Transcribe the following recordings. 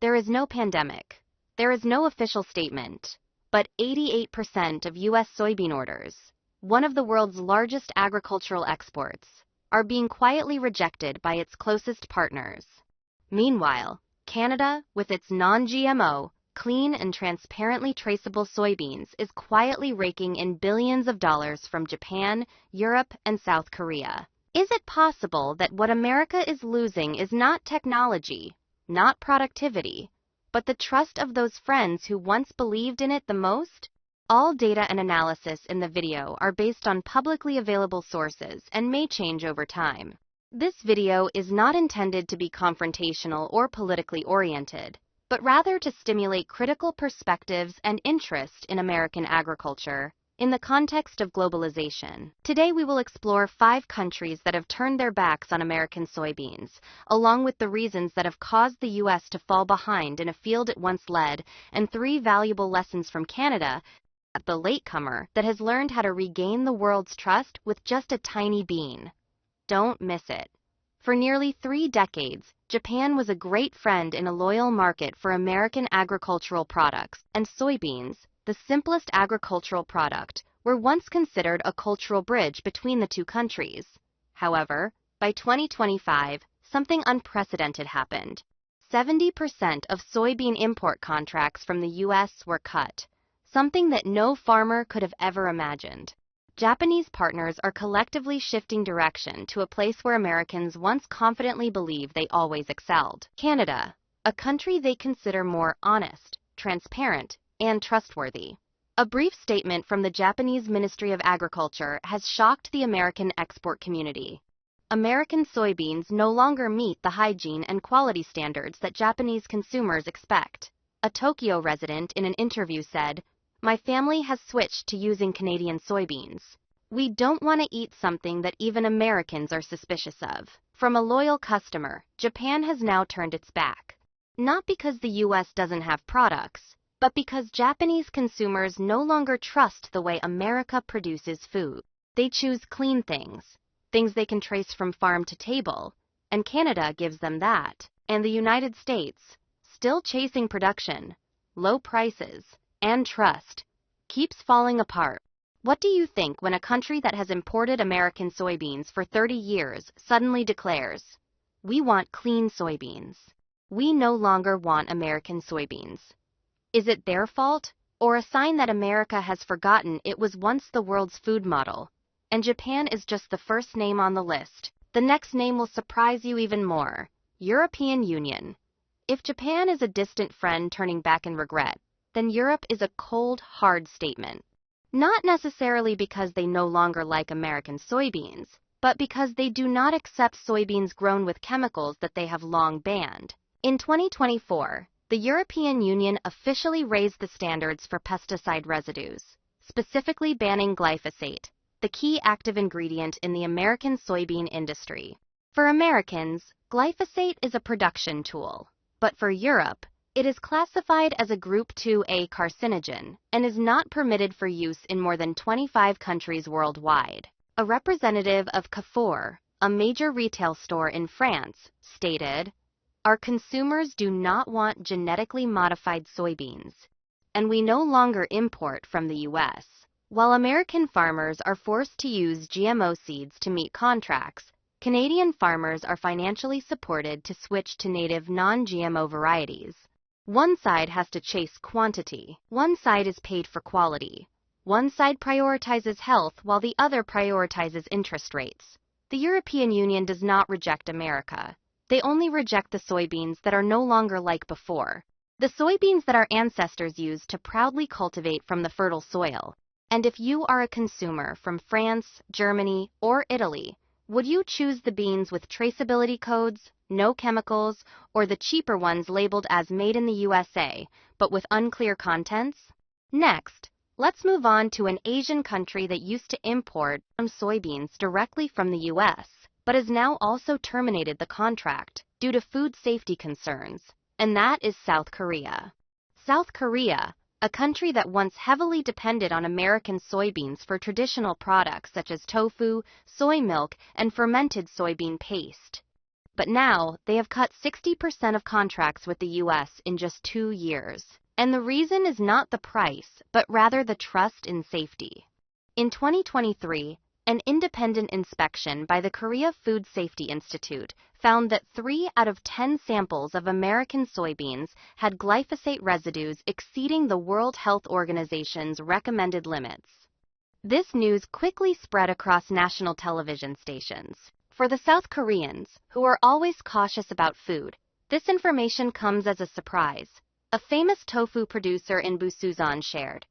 There is no pandemic. There is no official statement. But 88% of U.S. soybean orders, one of the world's largest agricultural exports, are being quietly rejected by its closest partners. Meanwhile, Canada, with its non-GMO, clean and transparently traceable soybeans, is quietly raking in billions of dollars from Japan, Europe, and South Korea. Is it possible that what America is losing is not technology, not productivity, but the trust of those friends who once believed in it the most? All data and analysis in the video are based on publicly available sources and may change over time. This video is not intended to be confrontational or politically oriented, but rather to stimulate critical perspectives and interest in American agriculture in the context of globalization. Today we will explore 5 countries that have turned their backs on American soybeans, along with the reasons that have caused the U.S. to fall behind in a field it once led, and 3 valuable lessons from Canada, the latecomer that has learned how to regain the world's trust with just a tiny bean. Don't miss it. For nearly 3 decades, Japan was a great friend in a loyal market for American agricultural products, and soybeans, the simplest agricultural product, were once considered a cultural bridge between the 2 countries. However, by 2025, something unprecedented happened. 70% of soybean import contracts from the U.S. were cut, something that no farmer could have ever imagined. Japanese partners are collectively shifting direction to a place where Americans once confidently believed they always excelled. Canada, a country they consider more honest, transparent, and trustworthy. A brief statement from the Japanese Ministry of Agriculture has shocked the American export community. American soybeans no longer meet the hygiene and quality standards that Japanese consumers expect. A Tokyo resident in an interview said, "My family has switched to using Canadian soybeans. We don't want to eat something that even Americans are suspicious of." From a loyal customer, Japan has now turned its back. Not because the U.S. doesn't have products, but because Japanese consumers no longer trust the way America produces food. They choose clean things they can trace from farm to table, and Canada gives them that. And the United States, still chasing production, low prices, and trust, keeps falling apart. What do you think when a country that has imported American soybeans for 30 years suddenly declares, "We want clean soybeans. We no longer want American soybeans"? Is it their fault, or a sign that America has forgotten it was once the world's food model, and Japan is just the first name on the list? The next name will surprise you even more: European Union. If Japan is a distant friend turning back in regret, then Europe is a cold, hard statement. Not necessarily because they no longer like American soybeans, but because they do not accept soybeans grown with chemicals that they have long banned. In 2024, the European Union officially raised the standards for pesticide residues, specifically banning glyphosate, the key active ingredient in the American soybean industry. For Americans, glyphosate is a production tool, but for Europe, it is classified as a Group 2A carcinogen and is not permitted for use in more than 25 countries worldwide. A representative of Carrefour, a major retail store in France, stated, "Our consumers do not want genetically modified soybeans, and we no longer import from the U.S." While American farmers are forced to use GMO seeds to meet contracts, Canadian farmers are financially supported to switch to native non-GMO varieties. One side has to chase quantity, one side is paid for quality. One side prioritizes health while the other prioritizes interest rates. The European Union does not reject America. They only reject the soybeans that are no longer like before. The soybeans that our ancestors used to proudly cultivate from the fertile soil. And if you are a consumer from France, Germany, or Italy, would you choose the beans with traceability codes, no chemicals, or the cheaper ones labeled as made in the USA, but with unclear contents? Next, let's move on to an Asian country that used to import some soybeans directly from the US, but has now also terminated the contract due to food safety concerns, and that is South Korea. South Korea, a country that once heavily depended on American soybeans for traditional products such as tofu, soy milk, and fermented soybean paste, But now, they have cut 60% of contracts with the US in just 2 years. And the reason is not the price, but rather the trust in safety. In 2023, an independent inspection by the Korea Food Safety Institute found that 3 out of 10 samples of American soybeans had glyphosate residues exceeding the World Health Organization's recommended limits. This news quickly spread across national television stations. For the South Koreans, who are always cautious about food, this information comes as a surprise. A famous tofu producer in Busan shared,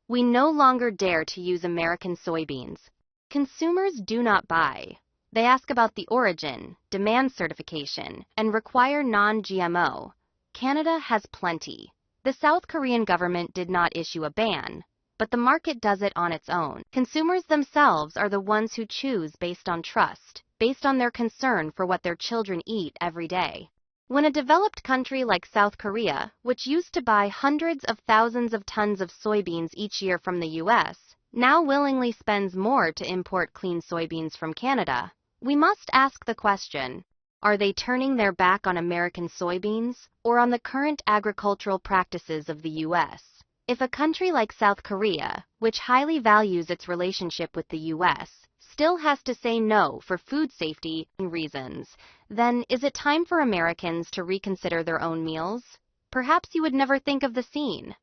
"We no longer dare to use American soybeans. Consumers do not buy. They ask about the origin, demand certification, and require non-GMO. Canada has plenty." The South Korean government did not issue a ban, but the market does it on its own. Consumers themselves are the ones who choose based on trust, based on their concern for what their children eat every day. When a developed country like South Korea, which used to buy hundreds of thousands of tons of soybeans each year from the US, now willingly spends more to import clean soybeans from Canada, we must ask the question, are they turning their back on American soybeans or on the current agricultural practices of the US? If a country like South Korea, which highly values its relationship with the US, still has to say no for food safety reasons, then is it time for Americans to reconsider their own meals? Perhaps you would never think of the scene.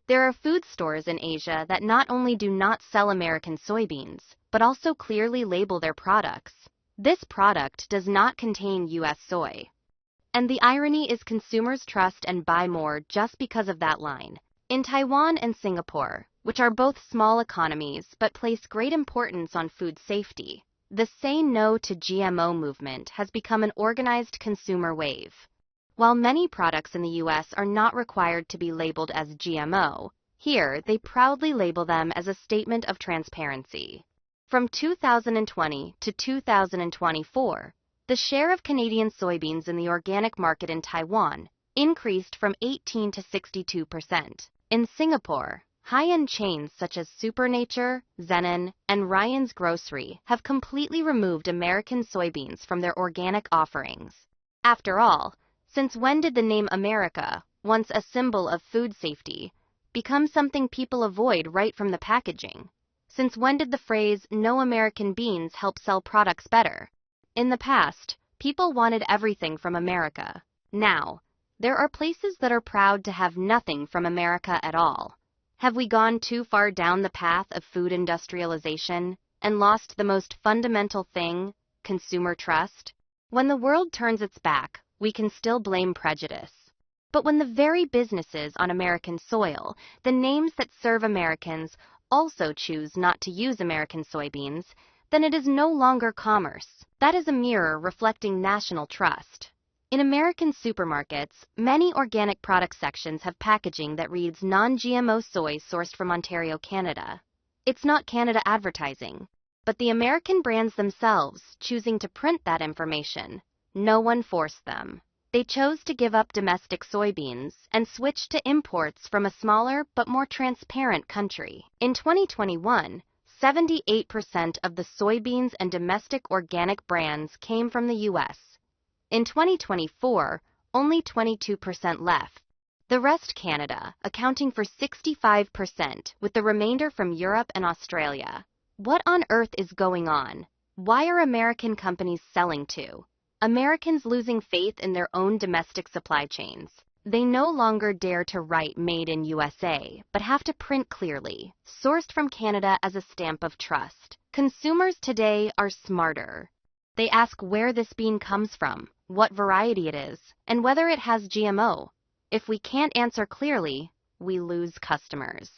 There are food stores in Asia that not only do not sell American soybeans, but also clearly label their products. This product does not contain US soy. And the irony is consumers trust and buy more just because of that line. In Taiwan and Singapore, which are both small economies but place great importance on food safety, the Say No to GMO movement has become an organized consumer wave. While many products in the US are not required to be labeled as GMO, here they proudly label them as a statement of transparency. From 2020 to 2024, the share of Canadian soybeans in the organic market in Taiwan increased from 18 to 62%. In Singapore, high-end chains such as Supernature, Zenon, and Ryan's Grocery have completely removed American soybeans from their organic offerings. After all, since when did the name America, once a symbol of food safety, become something people avoid right from the packaging? Since when did the phrase "No American beans" help sell products better? In the past, people wanted everything from America. Now, there are places that are proud to have nothing from America at all. Have we gone too far down the path of food industrialization and lost the most fundamental thing, consumer trust? When the world turns its back, we can still blame prejudice. But when the very businesses on American soil, the names that serve Americans, also choose not to use American soybeans, then it is no longer commerce. That is a mirror reflecting national trust. In American supermarkets, many organic product sections have packaging that reads non-GMO soy sourced from Ontario, Canada. It's not Canada advertising, but the American brands themselves choosing to print that information. No one forced them. They chose to give up domestic soybeans and switch to imports from a smaller but more transparent country. In 2021, 78% of the soybeans and domestic organic brands came from the US. In 2024, only 22% left. The rest Canada, accounting for 65%, with the remainder from Europe and Australia. What on earth is going on? Why are American companies selling to Americans losing faith in their own domestic supply chains? They no longer dare to write "Made in USA," but have to print clearly, "Sourced from Canada" as a stamp of trust. Consumers today are smarter. They ask where this bean comes from, what variety it is, and whether it has GMO. If we can't answer clearly, we lose customers.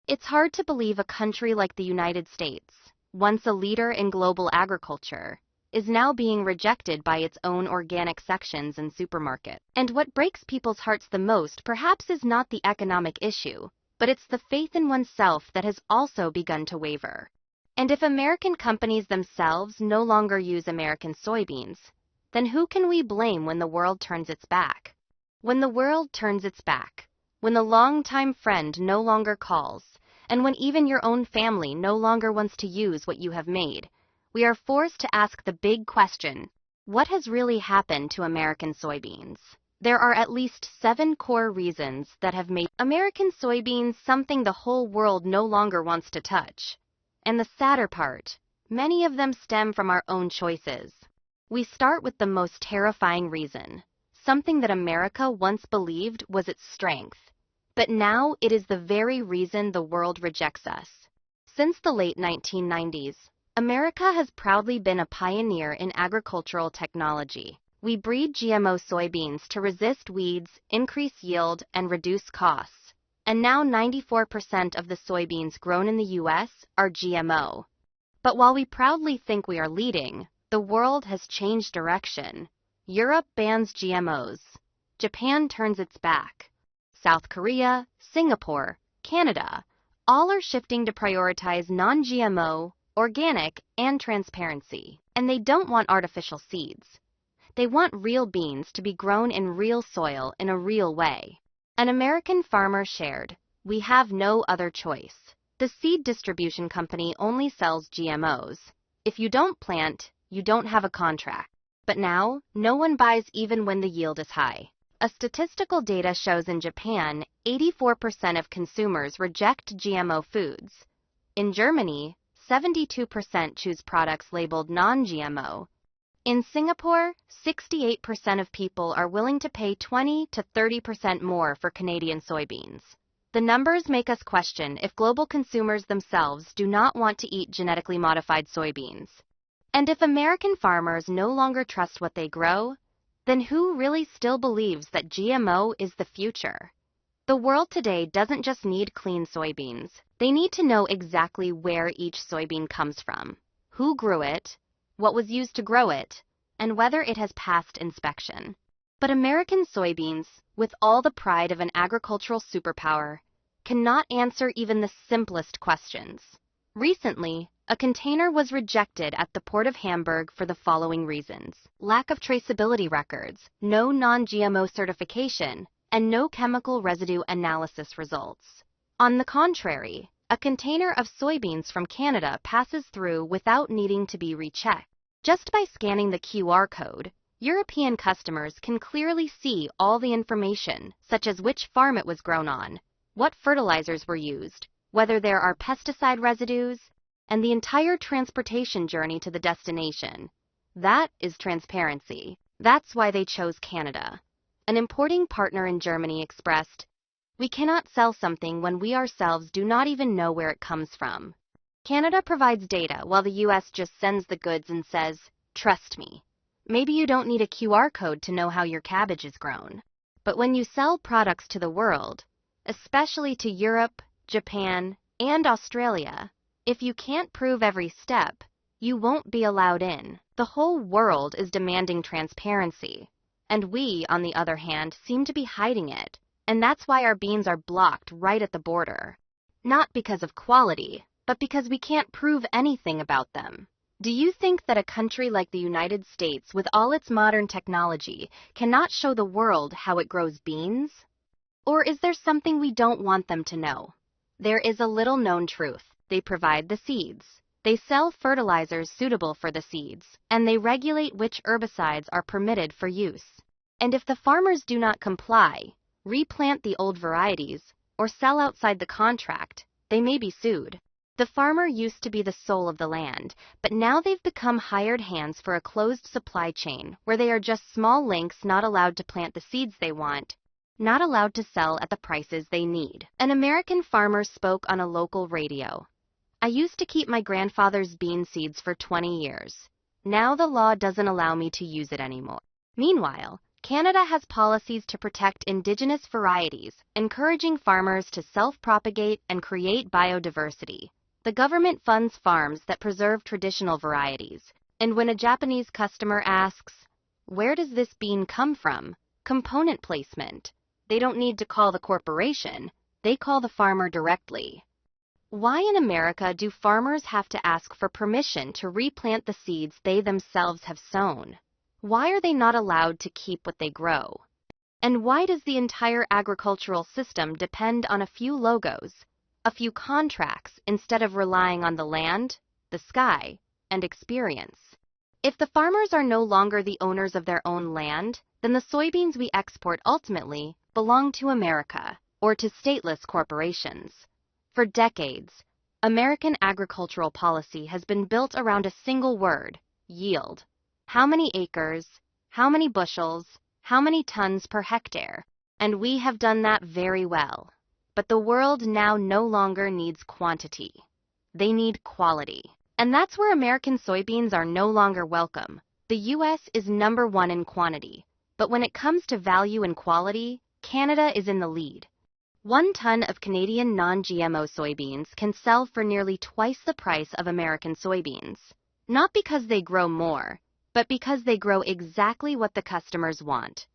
It's hard to believe a country like the United States, once a leader in global agriculture, is now being rejected by its own organic sections in supermarkets. And what breaks people's hearts the most perhaps is not the economic issue, but it's the faith in oneself that has also begun to waver. And if American companies themselves no longer use American soybeans, then who can we blame when the world turns its back? When the world turns its back, when the longtime friend no longer calls, and when even your own family no longer wants to use what you have made, we are forced to ask the big question: What has really happened to American soybeans? There are at least 7 core reasons that have made American soybeans something the whole world no longer wants to touch. And the sadder part, many of them stem from our own choices. We start with the most terrifying reason, something that America once believed was its strength. But now it is the very reason the world rejects us. Since the late 1990s, America has proudly been a pioneer in agricultural technology. We breed GMO soybeans to resist weeds, increase yield, and reduce costs. And now 94% of the soybeans grown in the U.S. are GMO. But while we proudly think we are leading, the world has changed direction. Europe bans GMOs. Japan turns its back. South Korea, Singapore, Canada, all are shifting to prioritize non-GMO, organic, and transparency. And they don't want artificial seeds. They want real beans to be grown in real soil in a real way. An American farmer shared, "We have no other choice. The seed distribution company only sells GMOs. If you don't plant, you don't have a contract." But now, no one buys even when the yield is high. A statistical data shows in Japan, 84% of consumers reject GMO foods. In Germany, 72% choose products labeled non-GMO. In Singapore, 68% of people are willing to pay 20 to 30% more for Canadian soybeans. The numbers make us question if global consumers themselves do not want to eat genetically modified soybeans. And if American farmers no longer trust what they grow, then who really still believes that GMO is the future? The world today doesn't just need clean soybeans. They need to know exactly where each soybean comes from, who grew it, what was used to grow it, and whether it has passed inspection. But American soybeans, with all the pride of an agricultural superpower, cannot answer even the simplest questions. Recently, a container was rejected at the port of Hamburg for the following reasons: lack of traceability records, no non-GMO certification, and no chemical residue analysis results. On the contrary, a container of soybeans from Canada passes through without needing to be rechecked. Just by scanning the QR code, European customers can clearly see all the information, such as which farm it was grown on, what fertilizers were used, whether there are pesticide residues, and the entire transportation journey to the destination. That is transparency. That's why they chose Canada. An importing partner in Germany expressed, "We cannot sell something when we ourselves do not even know where it comes from." Canada provides data while the US just sends the goods and says, "Trust me." Maybe you don't need a QR code to know how your cabbage is grown. But when you sell products to the world, especially to Europe, Japan, and Australia, if you can't prove every step, you won't be allowed in. The whole world is demanding transparency, and we, on the other hand, seem to be hiding it, and that's why our beans are blocked right at the border. Not because of quality, but because we can't prove anything about them. Do you think that a country like the United States, with all its modern technology, cannot show the world how it grows beans? Or is there something we don't want them to know? There is a little-known truth. They provide the seeds. They sell fertilizers suitable for the seeds, and they regulate which herbicides are permitted for use. And if the farmers do not comply, replant the old varieties, or sell outside the contract, they may be sued. The farmer used to be the soul of the land, but now they've become hired hands for a closed supply chain where they are just small links not allowed to plant the seeds they want, not allowed to sell at the prices they need. An American farmer spoke on a local radio. "I used to keep my grandfather's bean seeds for 20 years. Now the law doesn't allow me to use it anymore." Meanwhile, Canada has policies to protect indigenous varieties, encouraging farmers to self-propagate and create biodiversity. The government funds farms that preserve traditional varieties, and when a Japanese customer asks, "Where does this bean come from?" component placement, they don't need to call the corporation, they call the farmer directly. Why in America do farmers have to ask for permission to replant the seeds they themselves have sown? Why are they not allowed to keep what they grow? And why does the entire agricultural system depend on a few logos, a few contracts, instead of relying on the land, the sky, and experience? If the farmers are no longer the owners of their own land, then the soybeans we export ultimately belong to America or to stateless corporations. For decades, American agricultural policy has been built around a single word: yield. How many acres, how many bushels, how many tons per hectare? And we have done that very well. But the world now no longer needs quantity. They need quality. And that's where American soybeans are no longer welcome. The U.S. is #1 in quantity, but when it comes to value and quality, Canada is in the lead. 1 ton of Canadian non-GMO soybeans can sell for nearly twice the price of American soybeans. Not because they grow more, but because they grow exactly what the customers want.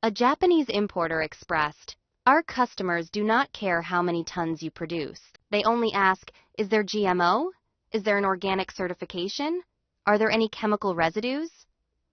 A Japanese importer expressed, "Our customers do not care how many tons you produce. They only ask, is there GMO? Is there an organic certification? Are there any chemical residues?"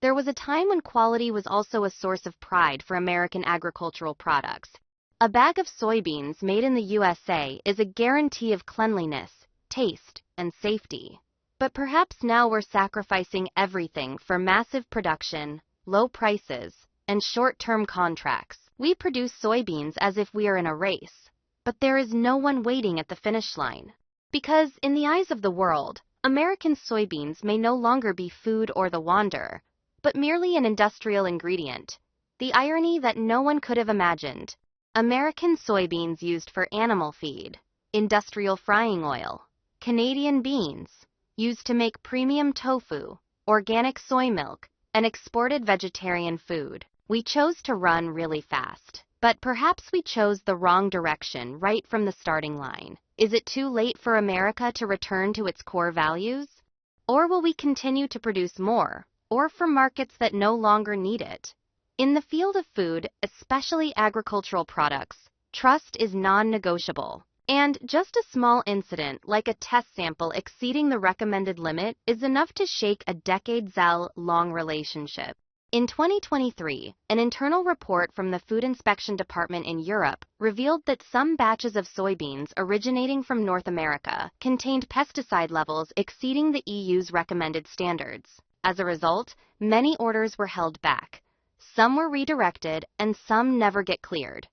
There was a time when quality was also a source of pride for American agricultural products. A bag of soybeans made in the USA is a guarantee of cleanliness, taste, and safety. But perhaps now we're sacrificing everything for massive production, low prices, and short-term contracts. We produce soybeans as if we are in a race, but there is no one waiting at the finish line. Because in the eyes of the world, American soybeans may no longer be food or the wanderer, but merely an industrial ingredient. The irony that no one could have imagined. American soybeans used for animal feed, industrial frying oil, Canadian beans, used to make premium tofu, organic soy milk, and exported vegetarian food. We chose to run really fast, but perhaps we chose the wrong direction right from the starting line. Is it too late for America to return to its core values? Or will we continue to produce more, or for markets that no longer need it? In the field of food, especially agricultural products, trust is non-negotiable. And just a small incident like a test sample exceeding the recommended limit is enough to shake a decades-long relationship. In 2023, an internal report from the Food Inspection Department in Europe revealed that some batches of soybeans originating from North America contained pesticide levels exceeding the EU's recommended standards. As a result, many orders were held back. Some were redirected, and some never get cleared.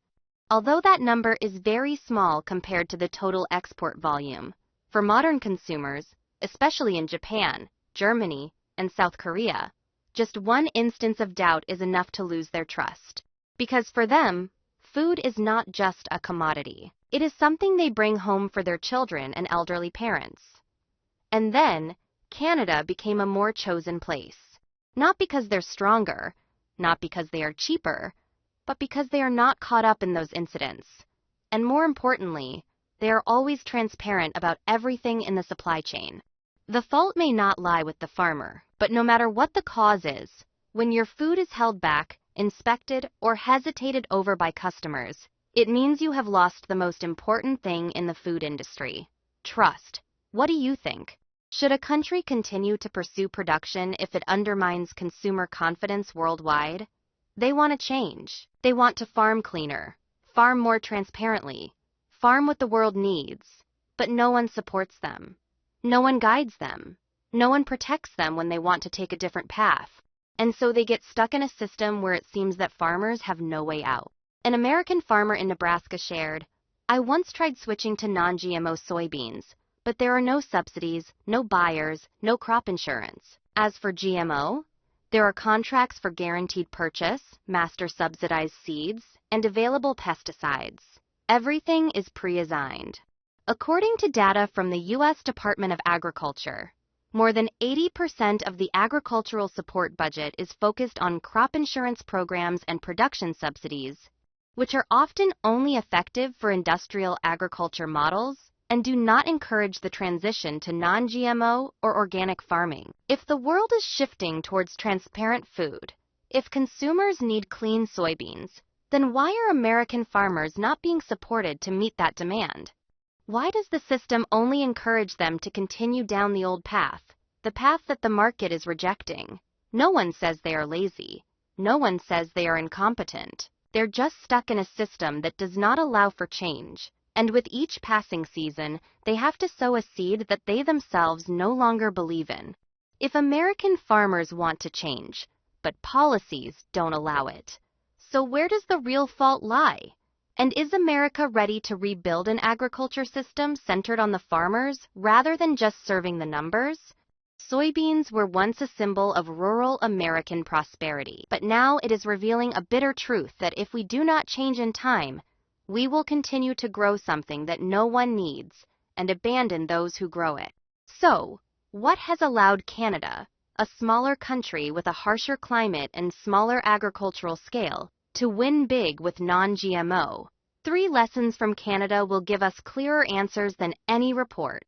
Although that number is very small compared to the total export volume, for modern consumers, especially in Japan, Germany, and South Korea, just one instance of doubt is enough to lose their trust. Because for them, food is not just a commodity. It is something they bring home for their children and elderly parents. And then, Canada became a more chosen place. Not because they're stronger, not because they are cheaper, but because they are not caught up in those incidents. And more importantly, they are always transparent about everything in the supply chain. The fault may not lie with the farmer, but no matter what the cause is, when your food is held back, inspected, or hesitated over by customers, it means you have lost the most important thing in the food industry: trust. What do you think? Should a country continue to pursue production if it undermines consumer confidence worldwide? They want to change. They want to farm cleaner, farm more transparently, farm what the world needs, but no one supports them. No one guides them. No one protects them when they want to take a different path. And so they get stuck in a system where it seems that farmers have no way out. An American farmer in Nebraska shared, "I once tried switching to non-GMO soybeans, but there are no subsidies, no buyers, no crop insurance. As for GMO, there are contracts for guaranteed purchase, master subsidized seeds, and available pesticides. Everything is pre-assigned." According to data from the U.S. Department of Agriculture, more than 80% of the agricultural support budget is focused on crop insurance programs and production subsidies, which are often only effective for industrial agriculture models and do not encourage the transition to non-GMO or organic farming. If the world is shifting towards transparent food, if consumers need clean soybeans, then why are American farmers not being supported to meet that demand? Why does the system only encourage them to continue down the old path, the path that the market is rejecting? No one says they are lazy. No one says they are incompetent. They're just stuck in a system that does not allow for change, and with each passing season, they have to sow a seed that they themselves no longer believe in. If American farmers want to change, but policies don't allow it. So where does the real fault lie? And is America ready to rebuild an agriculture system centered on the farmers rather than just serving the numbers? Soybeans were once a symbol of rural American prosperity, but now it is revealing a bitter truth that if we do not change in time, we will continue to grow something that no one needs and abandon those who grow it. So, what has allowed Canada, a smaller country with a harsher climate and smaller agricultural scale, to win big with non-GMO? 3 lessons from Canada will give us clearer answers than any report.